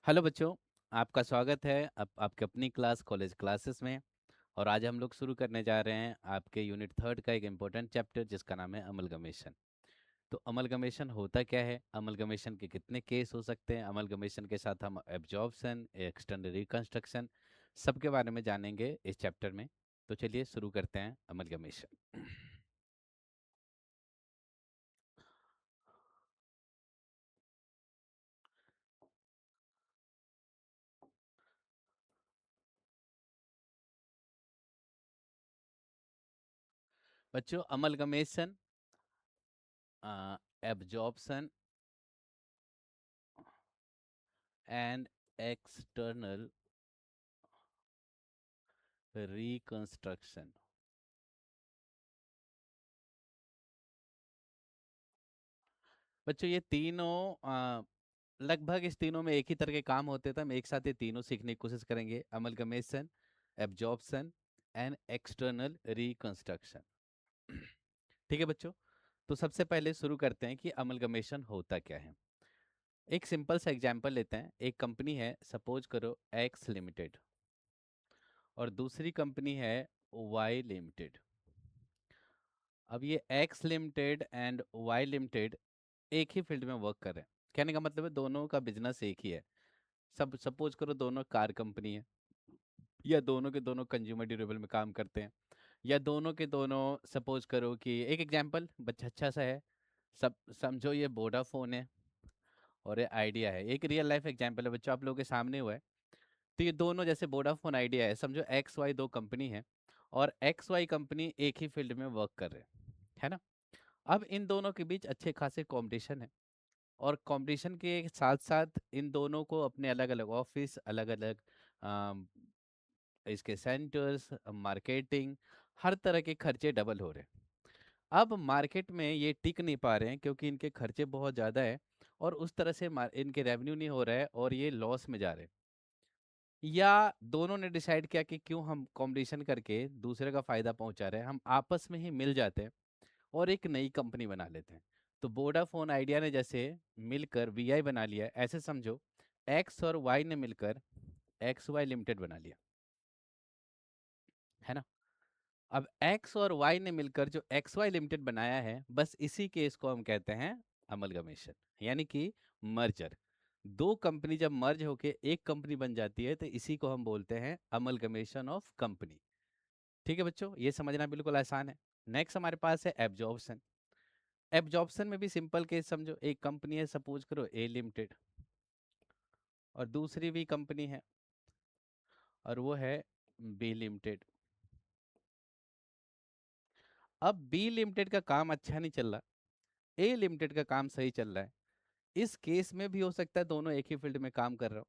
Hello बच्चों, आपका स्वागत है आपके अपनी कॉलेज क्लासेस में। और आज हम लोग शुरू करने जा रहे हैं आपके यूनिट थर्ड का एक इम्पोर्टेंट चैप्टर जिसका नाम है अमलगमेशन। तो अमलगमेशन होता क्या है, अमलगमेशन के कितने केस हो सकते हैं, अमलगमेशन के साथ हम एब्जॉर्प्शन, एक्सटर्नल रिकंस्ट्रक्शन सबके बारे में जानेंगे इस चैप्टर में। तो चलिए शुरू करते हैं अमलगमेशन। बच्चों, amalgamation, absorption and external reconstruction, बच्चों ये तीनों लगभग इस तीनों में एक ही तरह के काम होते थे। हम एक साथ ये तीनों सीखने की कोशिश करेंगे, amalgamation, absorption and external reconstruction. ठीक है बच्चों, तो सबसे पहले शुरू करते हैं कि अमलगमेशन होता क्या है। एक सिंपल सा एग्जांपल लेते हैं। एक कंपनी है, सपोज करो एक्स लिमिटेड, और दूसरी कंपनी है वाई लिमिटेड। अब ये x limited and y limited एक ही फील्ड में वर्क कर रहे हैं। कहने का मतलब है दोनों का बिजनेस एक ही है। सब सपोज करो दोनों कार कंपनी है, या दोनों के दोनों कंज्यूमर ड्यूरेबल में काम करते हैं, या दोनों के दोनों सपोज करो कि एक एग्जांपल बच्चा अच्छा सा है। सब समझो ये वोडाफोन है और ये आइडिया है। एक रियल लाइफ एग्जांपल है बच्चों, आप लोगों के सामने हुआ है। तो ये दोनों जैसे वोडाफोन आइडिया है, समझो एक्स वाई दो कंपनी है, और एक्स वाई कंपनी एक ही फील्ड में वर्क कर रहे हैं, है ना। अब इन दोनों के बीच अच्छे खासे कंपटीशन है, और कंपटीशन के साथ साथ इन दोनों को अपने अलग अलग ऑफिस, अलग अलग इसके सेंटर्स, मार्केटिंग, हर तरह के खर्चे डबल हो रहे हैं। अब मार्केट में ये टिक नहीं पा रहे हैं क्योंकि इनके खर्चे बहुत ज़्यादा है, और उस तरह से इनके रेवेन्यू नहीं हो रहा है और ये लॉस में जा रहे हैं। या दोनों ने डिसाइड किया कि क्यों हम कंपटीशन करके दूसरे का फायदा पहुंचा रहे हैं, हम आपस में ही मिल जाते हैं और एक नई कंपनी बना लेते हैं। तो वोडाफोन आइडिया ने जैसे मिलकर वीआई बना लिया, ऐसे समझो एक्स और वाई ने मिलकर एक्स वाई लिमिटेड बना लिया, है ना। अब एक्स और वाई ने मिलकर जो एक्स वाई लिमिटेड बनाया है, बस इसी केस को हम कहते हैं अमलगमेशन, यानी कि मर्जर। दो कंपनी जब मर्ज होके एक कंपनी बन जाती है तो इसी को हम बोलते हैं अमलगमेशन ऑफ कंपनी। ठीक है बच्चों, ये समझना बिल्कुल आसान है। नेक्स्ट हमारे पास है एब्जॉर्प्शन। एब्जॉर्प्शन में भी सिंपल केस समझो, एक कंपनी है, सपोज करो ए लिमिटेड, और दूसरी भी कंपनी है और वो है बी लिमिटेड। अब बी लिमिटेड का काम अच्छा नहीं चल रहा, ए लिमिटेड का काम सही चल रहा है। इस केस में भी हो सकता है दोनों एक ही फील्ड में काम कर रहे हो,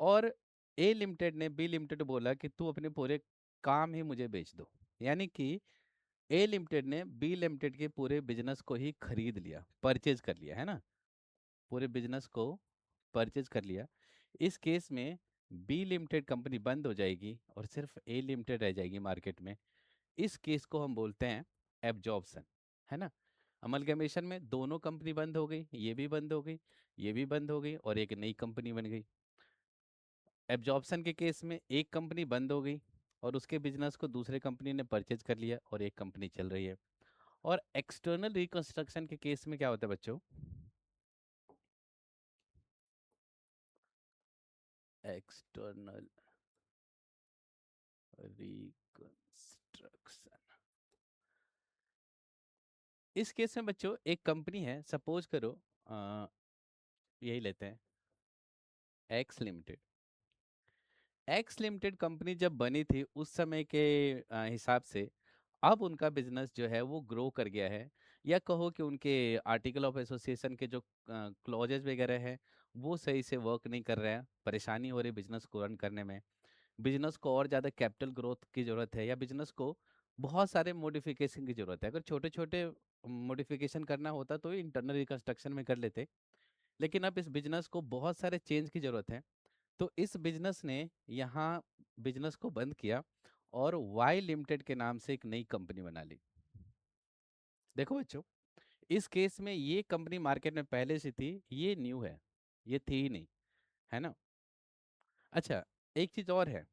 और ए लिमिटेड ने बी लिमिटेड बोला कि तू अपने पूरे काम ही मुझे बेच दो। यानी कि ए लिमिटेड ने बी लिमिटेड के पूरे बिजनेस को ही खरीद लिया, परचेज कर लिया, है ना। पूरे बिजनेस को परचेज कर लिया। इस केस में बी लिमिटेड कंपनी बंद हो जाएगी और सिर्फ ए लिमिटेड रह जाएगी मार्केट में। इस केस को हम बोलते हैं एब्जॉर्प्शन, है ना। अमलगमेशन में दोनों कंपनी बंद हो गई, ये भी बंद हो गई, ये भी बंद हो गई, और एक नई कंपनी बन गई। एब्जॉर्प्शन के केस में एक कंपनी बंद हो गई और उसके बिजनेस को दूसरे कंपनी ने परचेज कर लिया और एक कंपनी चल रही है। और एक्सटर्नल रिकंस्ट्रक्शन के केस में क्या होता है बच्चों, एक्सटर्नल रिकंस्ट्रक्शन, इस केस में बच्चों एक कंपनी है, सपोज करो यही लेते हैं x limited. X limited company जब बनी थी उस समय के हिसाब से अब उनका बिजनेस जो है वो ग्रो कर गया है, या कहो कि उनके आर्टिकल ऑफ एसोसिएशन के जो क्लॉजेज वगैरह हैं वो सही से वर्क नहीं कर रहे हैं, परेशानी हो रही बिजनेस को रन करने में। बिजनेस को और ज़्यादा कैपिटल ग्रोथ की ज़रूरत है, या बिजनेस को बहुत सारे मॉडिफिकेशन की ज़रूरत है। अगर छोटे छोटे मॉडिफिकेशन करना होता तो इंटरनल रिकंस्ट्रक्शन में कर लेते, लेकिन अब इस बिजनेस को बहुत सारे चेंज की ज़रूरत है। तो इस बिजनेस ने यहाँ बिजनेस को बंद किया और वाई लिमिटेड के नाम से एक नई कंपनी बना ली। देखो बच्चों, इस केस में ये कंपनी मार्केट में पहले से थी, ये न्यू है, ये थी ही नहीं, है ना। अच्छा, एक चीज और है,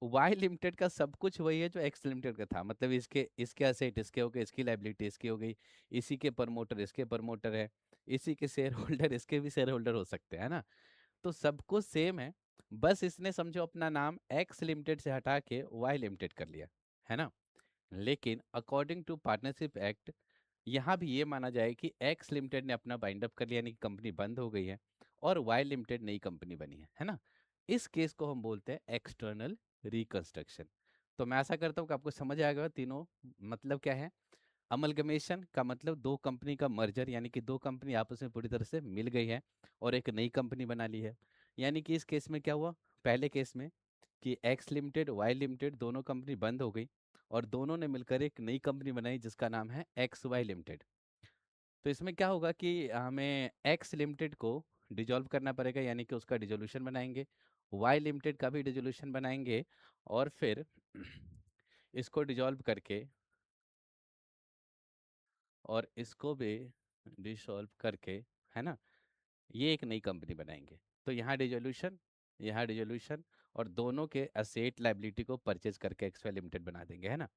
वाई लिमिटेड का सब कुछ वही है जो एक्स लिमिटेड का था, मतलब इसके इसके असेट इसके हो गए, इसकी लाइबिलिटी इसकी हो गई, इसी के प्रमोटर इसके प्रमोटर है, इसी के शेयर होल्डर इसके भी शेयर होल्डर हो सकते हैं, है ना। तो सब कुछ सेम है, बस इसने समझो अपना नाम एक्स लिमिटेड से हटा के वाई लिमिटेड कर लिया, है ना। लेकिन अकॉर्डिंग टू पार्टनरशिप एक्ट यहाँ भी ये माना जाए कि एक्स लिमिटेड ने अपना बाइंड अप कर लिया, यानी कि कंपनी बंद हो गई है, और वाई लिमिटेड नई कंपनी बनी है ना। इस केस को हम बोलते हैं एक्सटर्नल रिकंस्ट्रक्शन। तो मैं आशा करता हूँ कि आपको समझ आ गया तीनों मतलब क्या है। अमलगमेशन का मतलब दो कंपनी का मर्जर, यानी कि दो कंपनी आपस में पूरी तरह से मिल गई है और एक नई कंपनी बना ली है। यानी कि इस केस में क्या हुआ, पहले केस में कि एक्स लिमिटेड वाई लिमिटेड दोनों कंपनी बंद हो गई और दोनों ने मिलकर एक नई कंपनी बनाई जिसका नाम है एक्स वाई लिमिटेड। तो इसमें क्या होगा कि हमें एक्स लिमिटेड को डिजॉल्व करना पड़ेगा, यानी कि उसका डिजोल्यूशन बनाएंगे, वाई लिमिटेड का भी डिजोल्यूशन बनाएंगे, और फिर इसको डिजॉल्व करके और इसको भी डिसॉल्व करके, है ना, ये एक नई कंपनी बनाएंगे। तो यहाँ डिजोल्यूशन और दोनों के असेट लाइबिलिटी को परचेज करके एक्स वाई लिमिटेड बना देंगे, है ना।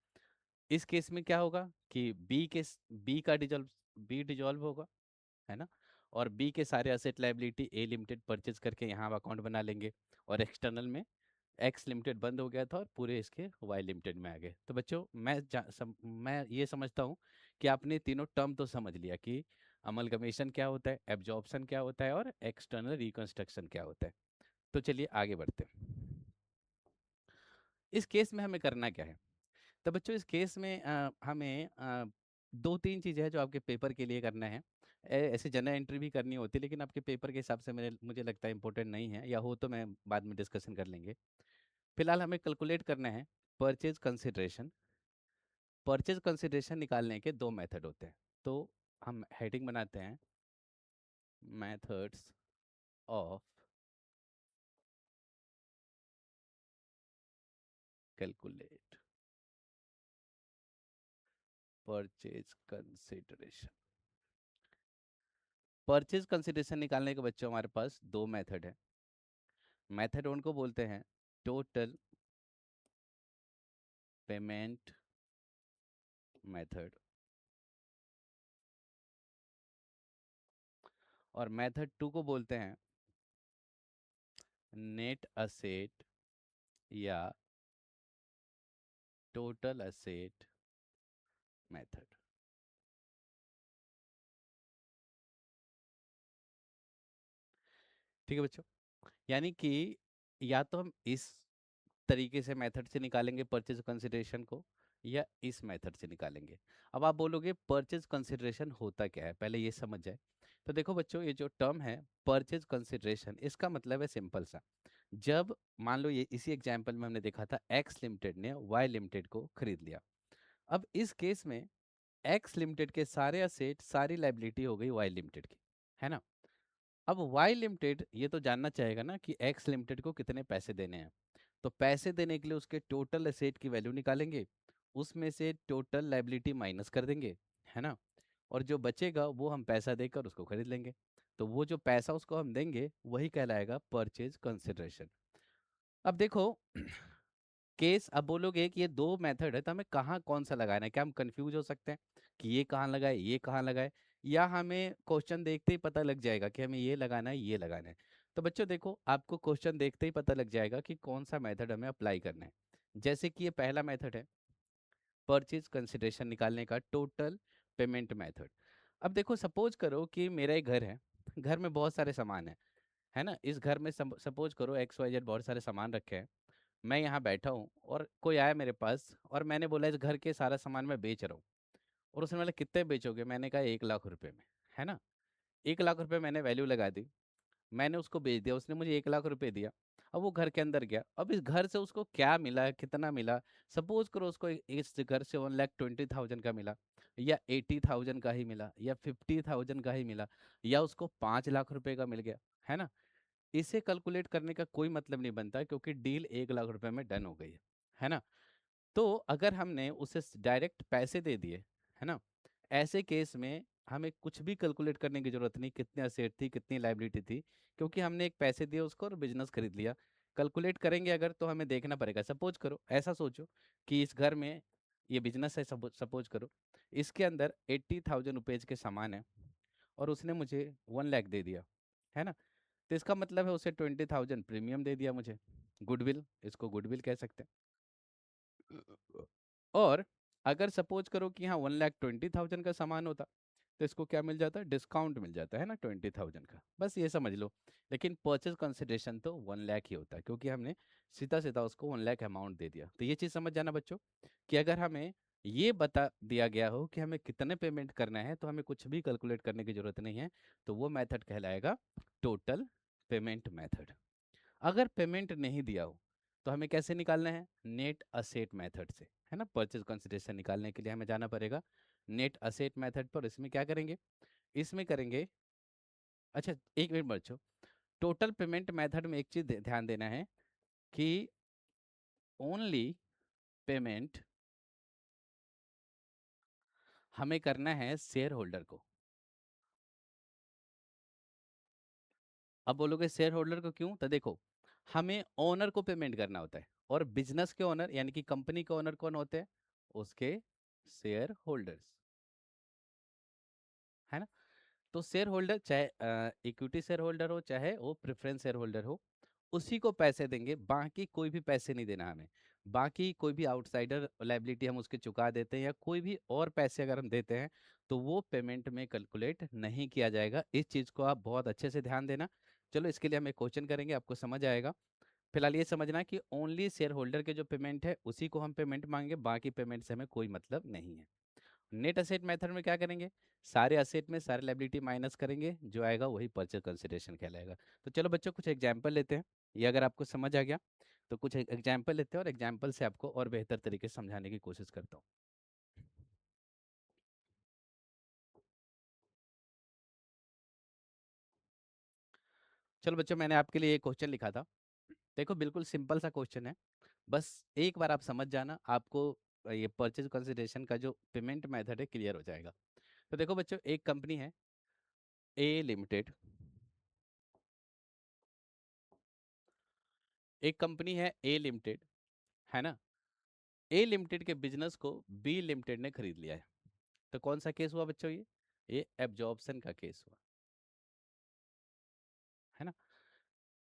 इस केस में क्या होगा कि बी का बी डिजॉल्व होगा, है ना, और बी के सारे असेट लाइबिलिटी ए लिमिटेड परचेज करके यहाँ अकाउंट बना लेंगे, और एक्सटर्नल में एक्स लिमिटेड बंद हो गया था और पूरे इसके वाई लिमिटेड में आ गए। तो बच्चों मैं ये समझता हूँ कि आपने तीनों टर्म तो समझ लिया कि अमलगमेशन क्या होता है, एब्जॉर्प्शन क्या होता है, और एक्सटर्नल रिकंस्ट्रक्शन क्या होता है। तो चलिए आगे बढ़ते हैं। इस केस में हमें करना क्या है। तो बच्चों इस केस में हमें दो तीन चीज़ें हैं जो आपके पेपर के लिए करना है। ऐसे जनरल एंट्री भी करनी होती है, लेकिन आपके पेपर के हिसाब से मेरे मुझे लगता है इंपॉर्टेंट नहीं है, या हो तो मैं बाद में डिस्कशन कर लेंगे। फिलहाल हमें कैलकुलेट करना है परचेज कंसिडरेशन। परचेज कंसिडरेशन निकालने के दो मेथड होते हैं। तो हम हेडिंग बनाते हैं, methods of calculate purchase consideration. Purchase consideration निकालने के बच्चों हमारे पास दो मेथड है। मेथड उनको बोलते हैं टोटल पेमेंट मेथड, और मेथड टू को बोलते हैं नेट असेट या टोटल असेट मेथड। ठीक है बच्चों, यानी कि या तो हम इस तरीके से मेथड से निकालेंगे परचेज कंसिडरेशन को, या इस मेथड से निकालेंगे। अब आप बोलोगे परचेज कंसिडरेशन होता क्या है, पहले ये समझ जाए। तो देखो बच्चों, ये जो टर्म है परचेज कंसिडरेशन, इसका मतलब है सिंपल सा। जब मान लो ये इसी एग्जांपल में हमने देखा था एक्स लिमिटेड ने वाई लिमिटेड को खरीद लिया। अब इस केस में एक्स लिमिटेड के सारे असेट सारी लाइबिलिटी हो गई वाई लिमिटेड की, है ना। अब वाई लिमिटेड ये तो जानना चाहेगा ना कि एक्स लिमिटेड को कितने पैसे देने हैं। तो पैसे देने के लिए उसके टोटल एसेट की वैल्यू निकालेंगे, उसमें से टोटल लाइबिलिटी माइनस कर देंगे, है ना, और जो बचेगा वो हम पैसा देकर उसको खरीद लेंगे। तो वो जो पैसा उसको हम देंगे वही कहलाएगा परचेज कंसिडरेशन। अब देखो केस, अब बोलोगे कि ये दो मेथड है तो हमें कहाँ कौन सा लगाना है, क्या हम कंफ्यूज हो सकते हैं कि ये कहाँ लगाए ये कहाँ लगाए, या हमें क्वेश्चन देखते ही पता लग जाएगा कि हमें ये लगाना है ये लगाना है। तो बच्चों देखो, आपको क्वेश्चन देखते ही पता लग जाएगा कि कौन सा मेथड हमें अप्लाई करना है। जैसे कि ये पहला मेथड है परचेज कंसिडरेशन निकालने का, टोटल पेमेंट मेथड। अब देखो सपोज करो कि मेरा एक घर है, घर में बहुत सारे सामान है ना। इस घर में सपोज करो एक्स वाई जेड बहुत सारे सामान रखे हैं। मैं यहाँ बैठा हूँ और कोई आया मेरे पास और मैंने बोला इस घर के सारा सामान मैं बेच रहा हूँ। और उसने बोला कितने बेचोगे, मैंने कहा 1 लाख रुपए में, है ना। 1 लाख रुपए मैंने वैल्यू लगा दी, मैंने उसको बेच दिया, उसने मुझे 1 लाख रुपए दिया। अब वो घर के अंदर गया, अब इस घर से उसको क्या मिला, कितना मिला। सपोज करो उसको इस घर से 1,20,000 का मिला, या 80,000 का ही मिला, या 50,000 का ही मिला, या उसको 5 लाख रुपए का मिल गया, है ना। इसे कैलकुलेट करने का कोई मतलब नहीं बनता क्योंकि डील 1 लाख रुपए में डन हो गई है ना। तो अगर हमने उसे डायरेक्ट पैसे दे दिए, है ना, ऐसे केस में हमें कुछ भी कैलकुलेट करने की जरूरत नहीं, कितनी असेट थी कितनी लाइबिलिटी थी, क्योंकि हमने एक पैसे दिए उसको और बिजनेस खरीद लिया। कैलकुलेट करेंगे अगर तो हमें देखना पड़ेगा। सपोज करो, ऐसा सोचो कि इस घर में ये बिजनेस है, सपोज करो इसके अंदर 80,000 रुपीज के सामान है और उसने मुझे 1 लाख दे दिया, है ना। तो इसका मतलब है उसे 20,000 प्रीमियम दे दिया मुझे, गुडविल, इसको गुडविल कह सकते हैं। और अगर सपोज करो कि हाँ 1,20,000 का सामान होता तो इसको क्या मिल जाता है, डिस्काउंट मिल जाता है ना 20,000 का, बस ये समझ लो। लेकिन परचेज कंसिडरेशन तो 1 लाख ही होता है, क्योंकि हमने सीधा सीधा उसको 1 लाख अमाउंट दे दिया। तो ये चीज़ समझ जाना बच्चों कि अगर हमें ये बता दिया गया हो कि हमें कितने पेमेंट करना है तो हमें कुछ भी कैलकुलेट करने की जरूरत नहीं है, तो वो मेथड कहलाएगा टोटल पेमेंट मेथड। अगर पेमेंट नहीं दिया हो तो हमें कैसे निकालना है, नेट असेट मेथड से, है ना। परचेज कंसिडरेशन निकालने के लिए हमें जाना पड़ेगा नेट असेट मेथड पर। इसमें क्या करेंगे, इसमें करेंगे, अच्छा एक मिनट बच्चों, टोटल पेमेंट मेथड में एक चीज ध्यान देना है कि ओनली पेमेंट हमें करना है शेयर होल्डर को। अब बोलोगे शेयर होल्डर को क्यों, तो देखो हमें ओनर को पेमेंट करना होता है, और बिजनेस के ओनर यानी कि कंपनी के ओनर कौन होते हैं, उसके शेयर होल्डर्स, है ना। तो शेयर होल्डर चाहे इक्विटी शेयर होल्डर हो चाहे वो प्रेफरेंस शेयर होल्डर हो, उसी को पैसे देंगे, बाकी कोई भी पैसे नहीं देना हमें। बाकी कोई भी आउटसाइडर लाइबिलिटी हम उसके चुका देते हैं या कोई भी और पैसे अगर हम देते हैं तो वो पेमेंट में कैलकुलेट नहीं किया जाएगा। इस चीज़ को आप बहुत अच्छे से ध्यान देना। चलो इसके लिए हम एक क्वेश्चन करेंगे, आपको समझ आएगा। फिलहाल ये समझना कि ओनली शेयर होल्डर के जो पेमेंट है उसी को हम पेमेंट मांगे, बाकी पेमेंट से हमें कोई मतलब नहीं है। नेट असेट मेथड में क्या करेंगे, सारे असेट में सारे लायबिलिटी माइनस करेंगे, जो आएगा वही परचेज कंसिडरेशन कहलाएगा। तो चलो बच्चों कुछ एग्जाम्पल लेते हैं, ये अगर आपको समझ आ गया तो कुछ एग्जाम्पल लेते हैं और एग्जाम्पल से आपको और बेहतर तरीके से समझाने की कोशिश करता हूँ। चलो बच्चों मैंने आपके लिए एक क्वेश्चन लिखा था, देखो बिल्कुल सिंपल सा क्वेश्चन है, बस एक बार आप समझ जाना, आपको ये परचेज कंसिडरेशन का जो पेमेंट मेथड है क्लियर हो जाएगा। तो देखो बच्चों, एक कंपनी है ए लिमिटेड, एक कंपनी है ए लिमिटेड, है ना। ए लिमिटेड के बिजनेस को बी लिमिटेड ने खरीद लिया है। तो कौन सा केस हुआ बच्चों, ये एब्जॉर्प्शन का केस हुआ, है ना।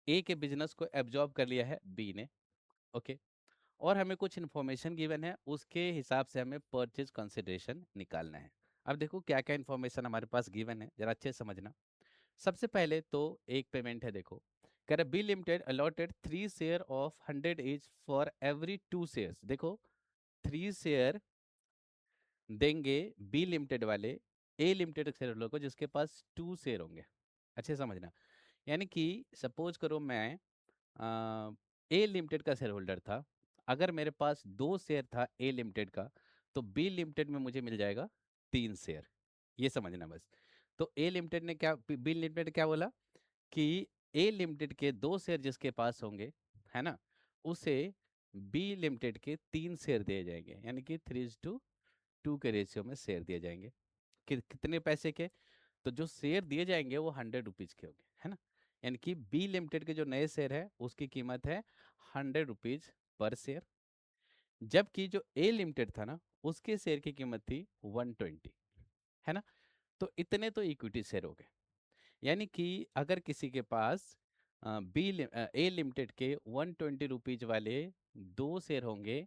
ए के बिजनेस को एब्जॉर्ब कर लिया है बी ने, ओके। और हमें कुछ इन्फॉर्मेशन गिवन है, उसके हिसाब से हमें परचेज कंसिडरेशन निकालना है। अब देखो क्या क्या इन्फॉर्मेशन हमारे पास गिवन है, जरा अच्छे से समझना। सबसे पहले तो एक पेमेंट है, देखो कह रहा B limited allotted 3 share of 100 each for every 2 shares. देखो 3 शेयर देंगे बी लिमिटेड वाले ए लिमिटेड शेयर होल्डर को जिसके पास 2 शेयर होंगे। अच्छे से समझना, यानी कि सपोज करो मैं ए लिमिटेड का शेयर होल्डर था, अगर मेरे पास 2 शेयर था ए लिमिटेड का, तो बी लिमिटेड में मुझे मिल जाएगा 3 शेयर। ये समझना बस। तो ए लिमिटेड ने क्या, बी लिमिटेड क्या बोला कि ए लिमिटेड के 2 शेयर जिसके पास होंगे, है ना, उसे बी लिमिटेड के 3 शेयर दिए जाएंगे, यानी कि 3:2 के रेशियो में शेयर दिए जाएंगे। कितने पैसे के, तो जो शेयर दिए जाएंगे वो 100 रुपीज के होंगे, है ना। यानी कि बी लिमिटेड के जो नए शेयर है उसकी कीमत है 100 रुपीज पर शेयर, जबकि जो ए लिमिटेड था ना उसके शेयर की कीमत थी 120, है ना। तो इतने तो इक्विटी शेयर हो गए। यानी कि अगर किसी के पास ए लिमिटेड के 120 रुपीज वाले 2 शेयर होंगे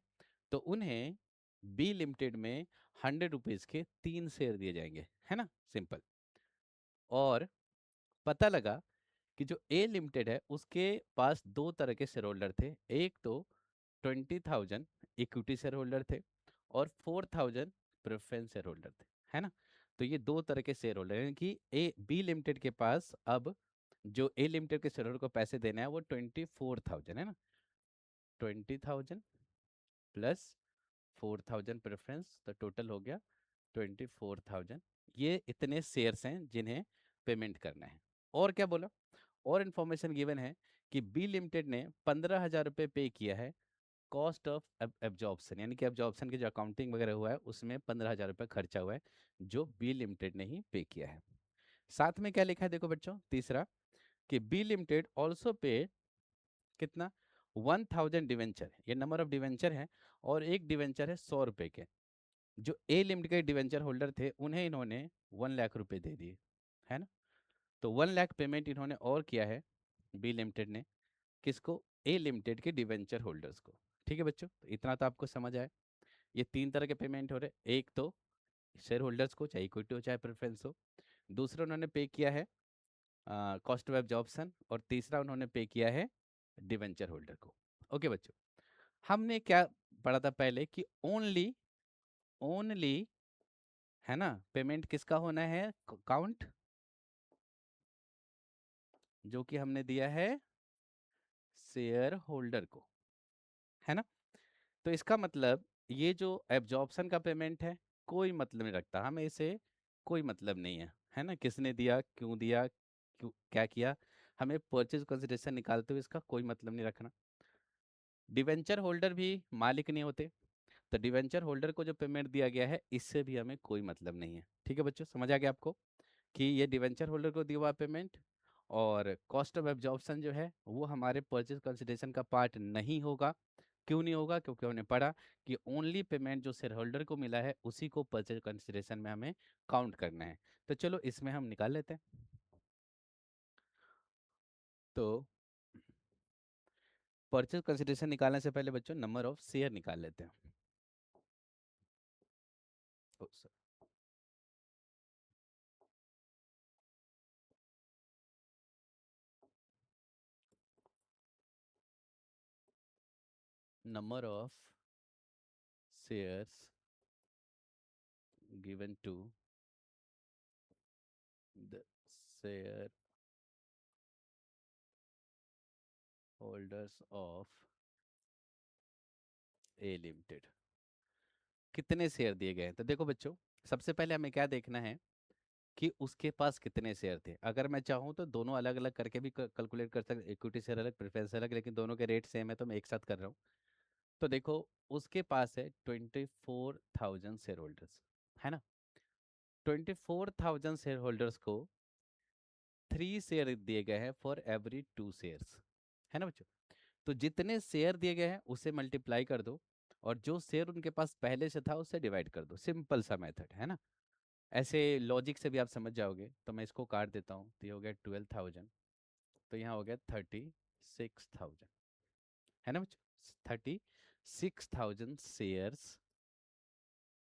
तो उन्हें बी लिमिटेड में 100 रुपीज के 3 शेयर दिए जाएंगे, है ना, सिंपल। और पता लगा कि जो ए लिमिटेड है उसके पास 2 तरह के शेयर होल्डर थे, एक तो 20,000 इक्विटी शेयर होल्डर थे और 4,000 प्रेफरेंस शेयर होल्डर थे, है ना। तो ये 2 तरह के शेयर होल्डर, यानी कि ए बी लिमिटेड के पास अब जो ए लिमिटेड के शेयर होल्डर को पैसे देना है वो 24,000, है ना। 20,000 प्लस 4,000 प्रेफरेंस, तो टोटल हो गया 24,000। ये इतने शेयर्स हैं जिन्हें पेमेंट करना है। और क्या बोला, और इन्फॉर्मेशन गिवन है कि बी लिमिटेड ने 15,000 रुपये पे किया है कॉस्ट ऑफ एब्जॉर्प्शन, यानी कि एब्जॉर्प्शन की जो अकाउंटिंग वगैरह हुआ है उसमें 15,000 रुपये खर्चा हुआ है जो बी लिमिटेड ने ही पे किया है। साथ में क्या लिखा है देखो बच्चों, तीसरा कि बी लिमिटेड ऑल्सो पे कितना 1000 डिवेंचर, ये नंबर ऑफ डिवेंचर है, और एक डिवेंचर है 100 रुपए के। जो ए लिमिटेड के डिवेंचर होल्डर थे उन्हें इन्होंने 1 लाख रुपए दे दिए, है ना। तो 1 लाख पेमेंट इन्होंने और किया है बी लिमिटेड ने, किसको, ए लिमिटेड के डिवेंचर होल्डर्स को। ठीक है बच्चों, तो इतना तो आपको समझ आया। ये तीन तरह के पेमेंट हो रहे, एक तो शेयर होल्डर्स को, चाहे इक्विटी हो चाहे प्रेफरेंस हो। दूसरा उन्होंने पे किया है कॉस्ट ऑफ एब्जॉर्प्शन, और तीसरा उन्होंने पे किया है डिवेंचर होल्डर को। ओके बच्चों, हमने क्या पढ़ा था पहले कि ओनली ओनली, है ना, पेमेंट किसका होना है, काउंट, जो कि हमने दिया है शेयर होल्डर को, है ना। तो इसका मतलब ये जो एब्जॉर्प्शन का पेमेंट है, कोई मतलब नहीं रखता, हमें इसे कोई मतलब नहीं है ना, किसने दिया, क्यों दिया, क्यों क्या किया, हमें परचेज कंसिडरेशन निकालते हुए इसका कोई मतलब नहीं रखना। डिवेंचर होल्डर भी मालिक नहीं होते, तो डिवेंचर होल्डर को जो पेमेंट दिया गया है इससे भी हमें कोई मतलब नहीं है। ठीक है बच्चों, समझ आ गया आपको कि ये डिवेंचर होल्डर को दिया हुआ पेमेंट, और कॉस्ट ऑफ एब्जॉर्प्शन जो है वो हमारे परचेज कंसिडरेशन का पार्ट नहीं होगा। क्यों नहीं होगा, क्योंकि हमने पढ़ा कि ओनली पेमेंट जो शेयर होल्डर को मिला है उसी को परचेज कंसिडरेशन में हमें काउंट करना है। तो चलो इसमें हम निकाल लेते हैं। तो परचेज कंसिडरेशन निकालने से पहले बच्चों नंबर ऑफ शेयर निकाल लेते हैं। Number of shares given to the share holders of A limited. कितने शेयर दिए गए हैं, तो देखो बच्चों, सबसे पहले हमें क्या देखना है कि उसके पास कितने शेयर थे। अगर मैं चाहूँ तो दोनों अलग अलग करके भी कैलकुलेट कर सकते, इक्विटी शेयर अलग प्रेफरेंस अलग, लेकिन दोनों के रेट सेम है तो मैं एक साथ कर रहा हूँ। तो देखो, उसके पास है 24,000 शेयर होल्डर्स, है ना। 24,000 शेयर होल्डर्स को 3 शेयर दिए गए हैं फॉर एवरी 2 शेयर्स, है ना बच्चों। तो जितने शेयर दिए गए हैं उसे मल्टीप्लाई कर दो, और जो शेयर उनके पास पहले से था उससे डिवाइड कर दो, सिंपल सा मेथड है ना। ऐसे लॉजिक से भी आप समझ जाओगे, तो मैं इसको काट देता हूँ, तो ये हो गया 12,000, तो यहाँ हो गया 36,000, है ना बच्चों। 36,000 शेयर्स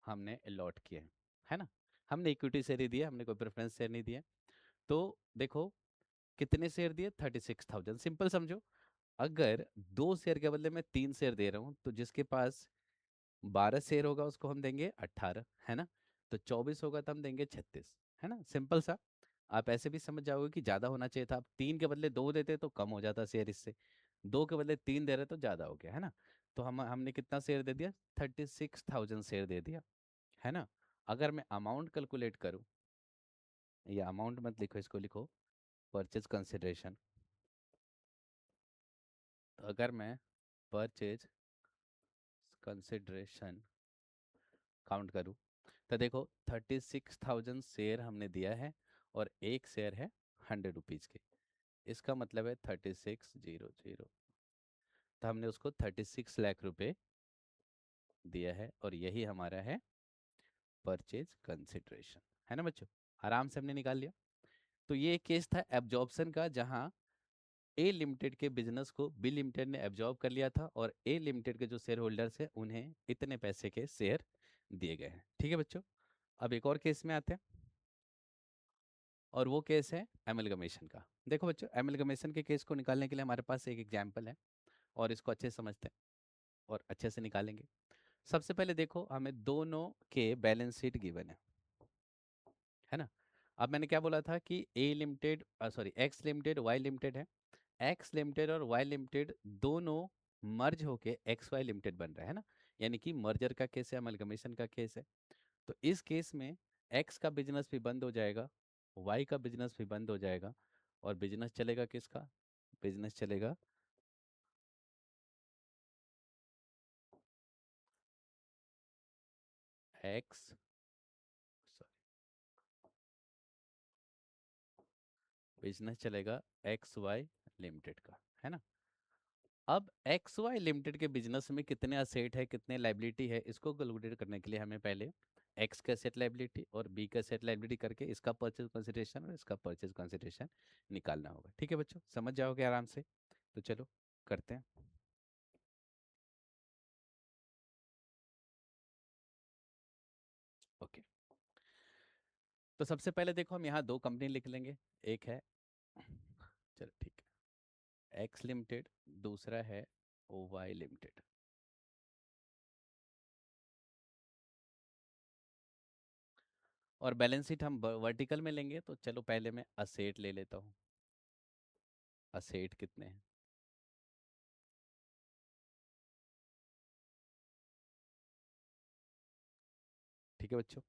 हमने अलॉट किए हैं, है ना। हमने इक्विटी शेयर ही दिया, हमने कोई प्रेफरेंस शेयर नहीं दिया। तो देखो, कितने शेयर दिए, 36,000, सिंपल समझो। अगर 2 शेयर के बदले में 3 शेयर दे रहा हूँ, तो जिसके पास 12 शेयर होगा उसको हम देंगे 18, है ना। तो 24 होगा तो हम देंगे 36, है ना, सिंपल सा। आप ऐसे भी समझ जाओगे कि ज़्यादा होना चाहिए था, आप 3 के बदले 2 देते तो कम हो जाता शेयर, इससे 2 के बदले 3 दे रहे तो ज़्यादा हो गया, है ना। तो हमने कितना शेयर दे दिया, 36,000 शेयर दे दिया, है ना। अगर मैं अमाउंट कैलकुलेट करूँ, ये अमाउंट मत लिखो, इसको लिखो परचेज कंसिडरेशन। तो अगर मैं परचेज कंसिडरेशन काउंट करूँ, तो देखो 36,000 शेयर हमने दिया है, और एक शेयर है 100 रुपीज़ के, इसका मतलब है 36,000, तो हमने उसको 36 लाख रुपए दिया है, और यही हमारा है परचेज कंसिडरेशन, है ना बच्चों। आराम से हमने निकाल लिया। तो ये केस था एब्जॉर्प्शन का, जहां ए लिमिटेड के बिजनेस को बी लिमिटेड ने एब्जॉर्ब कर लिया था, और ए लिमिटेड के जो शेयर होल्डर्स हैं उन्हें इतने पैसे के शेयर दिए गए हैं। ठीक है बच्चों, अब एक और केस में आते हैं, और वो केस है एमलगमेशन का। देखो बच्चों, एमलगमेशन के केस को निकालने के लिए हमारे पास एक एग्जाम्पल है, और इसको अच्छे से समझते हैं और अच्छे से निकालेंगे। सबसे पहले देखो, हमें दोनों के बैलेंस शीट गिवन है ना। अब मैंने क्या बोला था कि A limited, sorry, X limited, Y limited है। एक्स लिमिटेड और वाई लिमिटेड दोनों मर्ज होके एक्स वाई लिमिटेड बन रहा है ना, यानी कि मर्जर का केस है, अमलगमेशन का केस है। तो इस केस में एक्स का बिजनेस भी बंद हो जाएगा, वाई का बिजनेस भी बंद हो जाएगा, और बिजनेस चलेगा किसका, बिजनेस चलेगा एक्स, सॉरी, बिजनेस चलेगा एक्स वाई लिमिटेड का, है ना। अब एक्स वाई लिमिटेड के बिजनेस में कितने असेट है कितने लाइबिलिटी है, इसको कैलकुलेट करने के लिए हमें पहले एक्स का सेट लाइबिलिटी और बी का सेट लाइबिलिटी करके इसका परचेज कंसिडरेशन और इसका परचेज कंसिडरेशन निकालना होगा। ठीक है बच्चों, समझ जाओगे आराम से। तो चलो करते हैं। ओके, तो सबसे पहले देखो हम यहाँ दो कंपनी लिख लेंगे। एक है, चलो ठीक है, एक्स लिमिटेड, दूसरा है ओ वाई लिमिटेड। और बैलेंस शीट हम वर्टिकल में लेंगे, तो चलो पहले मैं असेट ले लेता हूँ। असेट कितने हैं? ठीक है बच्चों,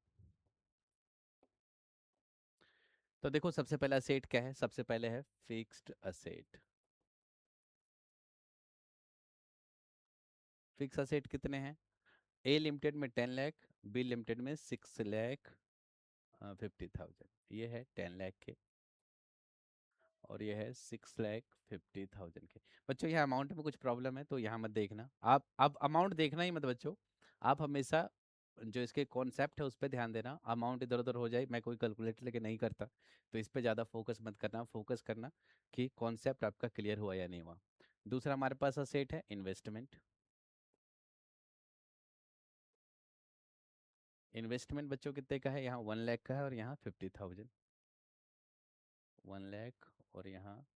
तो देखो सबसे पहला असेट क्या है, सबसे पहले है फिक्स्ड असेट। फिक्स असेट कितने हैं? ए लिमिटेड में 10 लाख, बी लिमिटेड में 6,50,000, ये है 10 लाख के और ये है 6,50,000 के। बच्चों यहाँ अमाउंट में कुछ प्रॉब्लम है तो यहाँ मत देखना, आप अमाउंट देखना ही मत बच्चों। आप हमेशा जो इसके कॉन्सेप्ट है उस पर ध्यान देना, अमाउंट इधर उधर हो जाए, मैं कोई कैलकुलेटर लेके नहीं करता, तो इस पे ज़्यादा फोकस मत करना, फोकस करना कि कॉन्सेप्ट आपका क्लियर हुआ या नहीं हुआ। दूसरा हमारे पास असेट है इन्वेस्टमेंट। इन्वेस्टमेंट बच्चों कितने का है? यहाँ 1 लाख का है और यहाँ 50,000। 1 लाख और यहाँ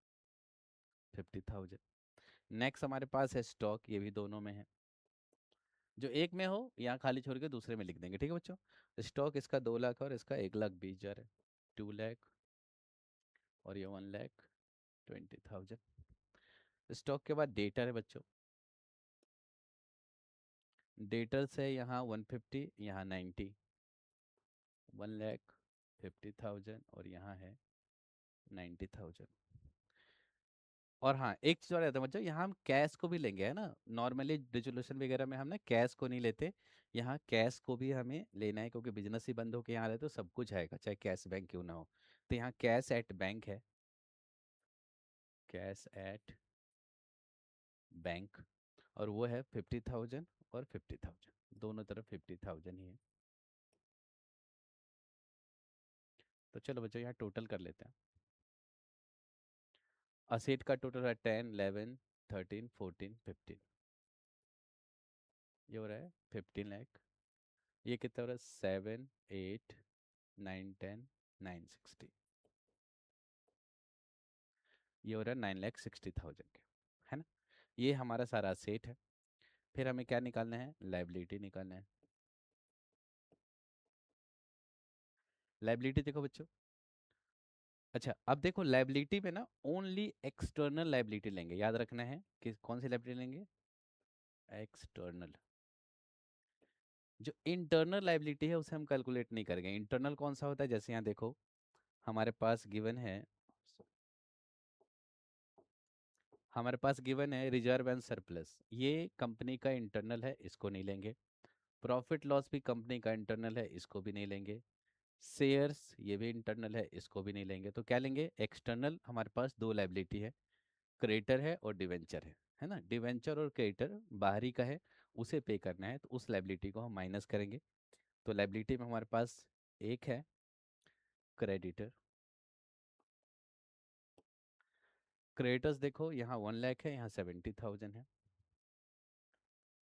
50,000। नेक्स्ट हमारे पास है स्टॉक, ये भी दोनों में है। जो एक में हो यहाँ खाली छोड़ के दूसरे में लिख देंगे। ठीक है बच्चों, स्टॉक इसका 2 लाख और इसका 1,20,000 है। 2 लाख और ये 1,20,000। स्टॉक के बाद डेटर है बच्चों। डेटर से यहाँ 150, यहाँ 90। 1,50,000 और यहाँ है 90,000। और हाँ एक चीज़ और रहता है बच्चों, यहाँ हम कैश को भी लेंगे, है ना। नॉर्मली डिसोल्यूशन वगैरह में हम ना कैश को नहीं लेते, यहाँ कैश को भी हमें लेना है क्योंकि बिजनेस ही बंद होकर यहाँ रहे तो सब कुछ आएगा चाहे कैश बैंक क्यों ना हो। तो यहाँ कैश एट बैंक है, कैश एट बैंक, और वो है 50,000 और 50,000, दोनों तरफ 50,000 ही है। तो चलो बच्चों यहाँ टोटल कर लेते हैं। असेट का टोटल है 10, 11, 13, 14, 15, ये हो रहा है 15 लाख। ये कितना हो रहा है? 7, 8, 9, 10, 960, ये हो रहा है 9,60,000 के, है ना। ये हमारा सारा सेट है। फिर हमें क्या निकालना है? लाइबिलिटी निकालना है। लाइबिलिटी देखो बच्चों, अच्छा अब देखो लाइबिलिटी में ना ओनली एक्सटर्नल लाइबिलिटी लेंगे, याद रखना है कि कौन सी लाइबिलिटी लेंगे? एक्सटर्नल। जो इंटरनल लाइबिलिटी है उसे हम कैलकुलेट नहीं करेंगे। इंटरनल कौन सा होता है? जैसे यहाँ देखो हमारे पास गिवन है, हमारे पास गिवन है रिजर्व एंड सरप्लस, ये कंपनी का इंटरनल है, इसको नहीं लेंगे। प्रॉफिट लॉस भी कंपनी का इंटरनल है, इसको भी नहीं लेंगे। शेयर्स ये भी इंटरनल है, इसको भी नहीं लेंगे। तो क्या लेंगे? एक्सटर्नल हमारे पास दो लाइबिलिटी है, क्रेडिटर है और डिवेंचर है ना। डिवेंचर और क्रेडिटर बाहरी का है, उसे पे करना है, तो उस लाइबिलिटी को हम माइनस करेंगे। तो लाइबिलिटी में हमारे पास एक है क्रेडिटर। क्रेडिटर्स देखो यहाँ 1 लाख है, यहाँ 70,000 है,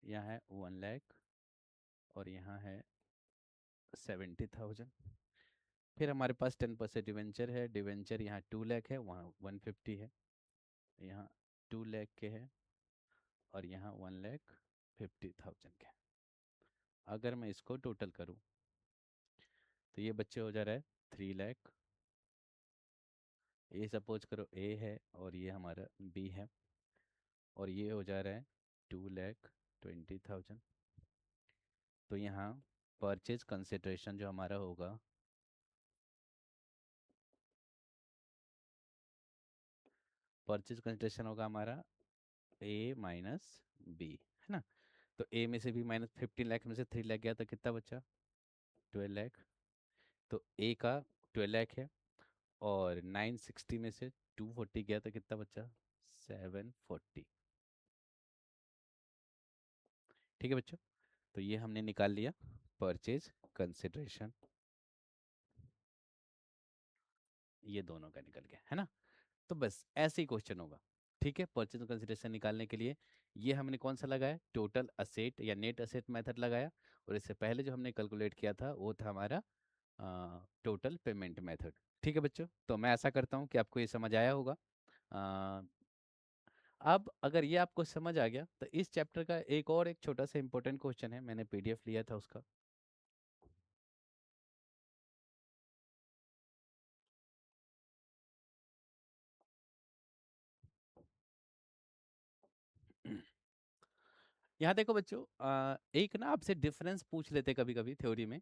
यहाँ है 1 लाख और यहाँ है 70,000। फिर हमारे पास 10% डिवेंचर है, डिवेंचर यहाँ 2 लाख है, वहाँ 150 है, यहाँ 2 लाख के है और यहाँ 1,50,000 के। अगर मैं इसको टोटल करूँ तो ये बच्चे हो जा रहा है 3 लाख। ये सपोज करो ए है और ये हमारा बी है, और ये हो जा रहा है 2,20,000। तो यहाँ परचेज कंसिडरेशन जो हमारा होगा, परचेज कंसिडरेशन होगा हमारा ए माइनस बी, है ना। तो ए में से भी माइनस 15 लाख में से 3 लाख गया तो कितना बचा? 12 लाख। तो ए का 12 लाख है और 960 में से 240 गया तो कितना बचा? 740। ठीक है बच्चों, तो ये हमने निकाल लिया परचेज कंसिडरेशन, ये दोनों का निकल गया है ना। तो बस ऐसे ही क्वेश्चन होगा। ठीक है, परचेज कंसिडरेशन निकालने के लिए ये हमने कौन सा लगाया, टोटल असेट या नेट असेट मेथड लगाया, और इससे पहले जो हमने कैलकुलेट किया था वो था हमारा टोटल पेमेंट मेथड। ठीक है बच्चों, तो मैं ऐसा करता हूँ कि आपको ये समझ आया होगा। अ, अब अगर ये आपको समझ आ गया तो इस चैप्टर का एक छोटा सा इंपॉर्टेंट क्वेश्चन है, मैंने पीडीएफ लिया था उसका। यहाँ देखो बच्चों, एक ना आपसे डिफरेंस पूछ लेते कभी कभी थ्योरी में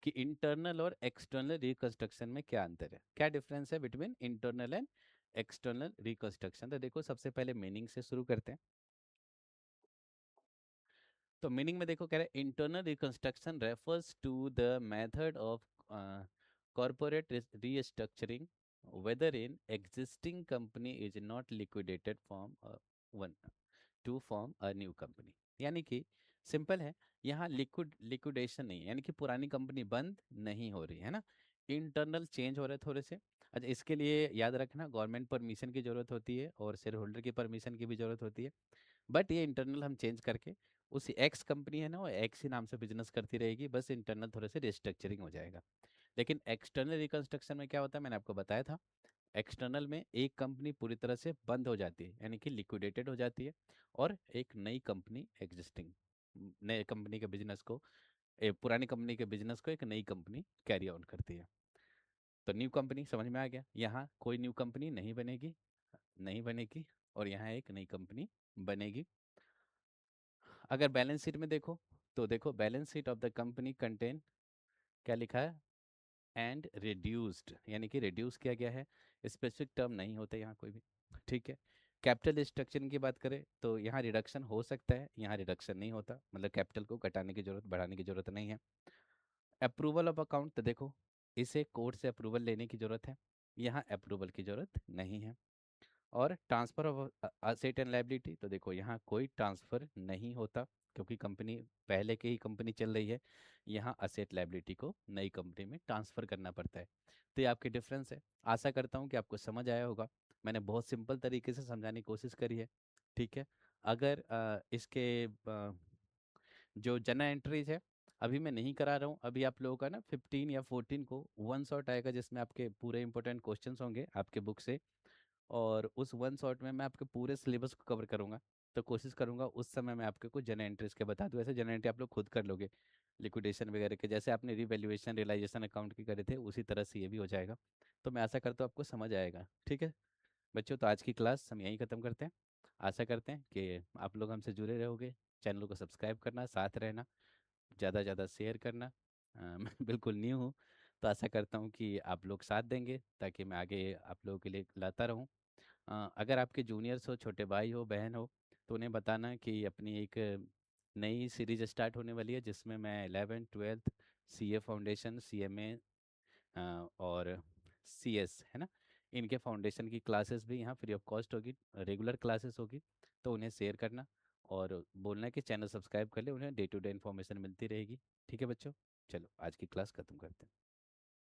कि इंटरनल और एक्सटर्नल रिकंस्ट्रक्शन में क्या अंतर है, क्या डिफरेंस है between internal and external reconstruction. तो देखो सबसे पहले मीनिंग से शुरू करते हैं। तो मीनिंग में देखो कह रहे हैं internal reconstruction refers to the method of corporate restructuring whether in existing company is not liquidated from one to form a new company. यानी कि सिंपल है, यहाँ लिक्विडेशन नहीं है, यानी कि पुरानी कंपनी बंद नहीं हो रही है ना, इंटरनल चेंज हो रहे थोड़े से। अच्छा, इसके लिए याद रखना गवर्नमेंट परमिशन की ज़रूरत होती है और शेयर होल्डर की परमिशन की भी ज़रूरत होती है। बट ये इंटरनल हम चेंज करके उसी एक्स कंपनी है ना, वो एक्स ही नाम से बिजनेस करती रहेगी, बस इंटरनल थोड़े से रिस्ट्रक्चरिंग हो जाएगा। लेकिन एक्सटर्नल रिकंस्ट्रक्शन में क्या होता है, मैंने आपको बताया था, एक्सटर्नल में एक कंपनी पूरी तरह से बंद हो जाती है, यानी कि लिक्विडेटेड हो जाती है, और एक नई कंपनी एग्जिस्टिंग, नए कंपनी के बिजनेस को, पुरानी कंपनी के बिजनेस को एक नई कंपनी कैरी ऑन करती है। तो न्यू कंपनी समझ में आ गया, यहाँ कोई न्यू कंपनी नहीं बनेगी, नहीं बनेगी, और यहाँ एक नई कंपनी बनेगी। अगर बैलेंस शीट में देखो तो देखो balance sheet of the company contain, क्या लिखा है, एंड रिड्यूस्ड, यानी कि रिड्यूस किया गया है, स्पेसिफिक टर्म नहीं होता यहाँ कोई भी। ठीक है, कैपिटल स्ट्रक्चर की बात करें तो यहाँ रिडक्शन हो सकता है, यहाँ रिडक्शन नहीं होता, मतलब कैपिटल को घटाने की जरूरत, बढ़ाने की जरूरत नहीं है। अप्रूवल ऑफ अकाउंट, तो देखो इसे कोर्ट से अप्रूवल लेने की जरूरत है, यहाँ अप्रूवल की जरूरत नहीं है। और transfer of asset and liability, तो देखो यहाँ कोई ट्रांसफर नहीं होता, क्योंकि कंपनी पहले की ही कंपनी चल रही है, यहाँ असेट लायबिलिटी को नई कंपनी में ट्रांसफर करना पड़ता है। तो ये आपके डिफरेंस है। आशा करता हूँ कि आपको समझ आया होगा, मैंने बहुत सिंपल तरीके से समझाने की कोशिश करी है। ठीक है, अगर इसके जो जनरल एंट्रीज है अभी मैं नहीं करा रहा हूँ, अभी आप लोगों का ना 15 या 14 को वन शॉट आएगा जिसमें आपके पूरे इंपॉर्टेंट क्वेश्चंस होंगे आपके बुक से, और उस वन शॉट में मैं आपके पूरे सिलेबस को कवर करूंगा। तो कोशिश करूंगा उस समय मैं आपके कुछ जनरल एंट्रीज के बता दूं, ऐसे जनरल एंट्री आप लोग खुद कर लोगे, लिक्विडेशन वगैरह के, जैसे आपने रिवैल्यूएशन रियलाइजेशन अकाउंट की करे थे उसी तरह से ये भी हो जाएगा। तो मैं आशा करता हूँ आपको समझ आएगा। ठीक है बच्चों, तो आज की क्लास हम यहीं ख़त्म करते हैं। आशा करते हैं कि आप लोग हमसे जुड़े रहोगे, चैनल को सब्सक्राइब करना, साथ रहना, ज़्यादा से ज़्यादा शेयर करना। मैं बिल्कुल न्यू हूँ, तो आशा करता हूँ कि आप लोग साथ देंगे ताकि मैं आगे आप लोगों के लिए लाता रहूँ। अगर आपके जूनियर्स हो, छोटे भाई हो, बहन हो, तो उन्हें बताना कि अपनी एक नई सीरीज स्टार्ट होने वाली है जिसमें मैं 11th 12th CA foundation, CMA और सीएस है ना, इनके फाउंडेशन की क्लासेस भी यहाँ फ्री ऑफ कॉस्ट होगी, रेगुलर क्लासेस होगी। तो उन्हें शेयर करना और बोलना है कि चैनल सब्सक्राइब कर ले, उन्हें डे टू डे इन्फॉर्मेशन मिलती रहेगी। ठीक है बच्चों, चलो आज की क्लास ख़त्म करते हैं।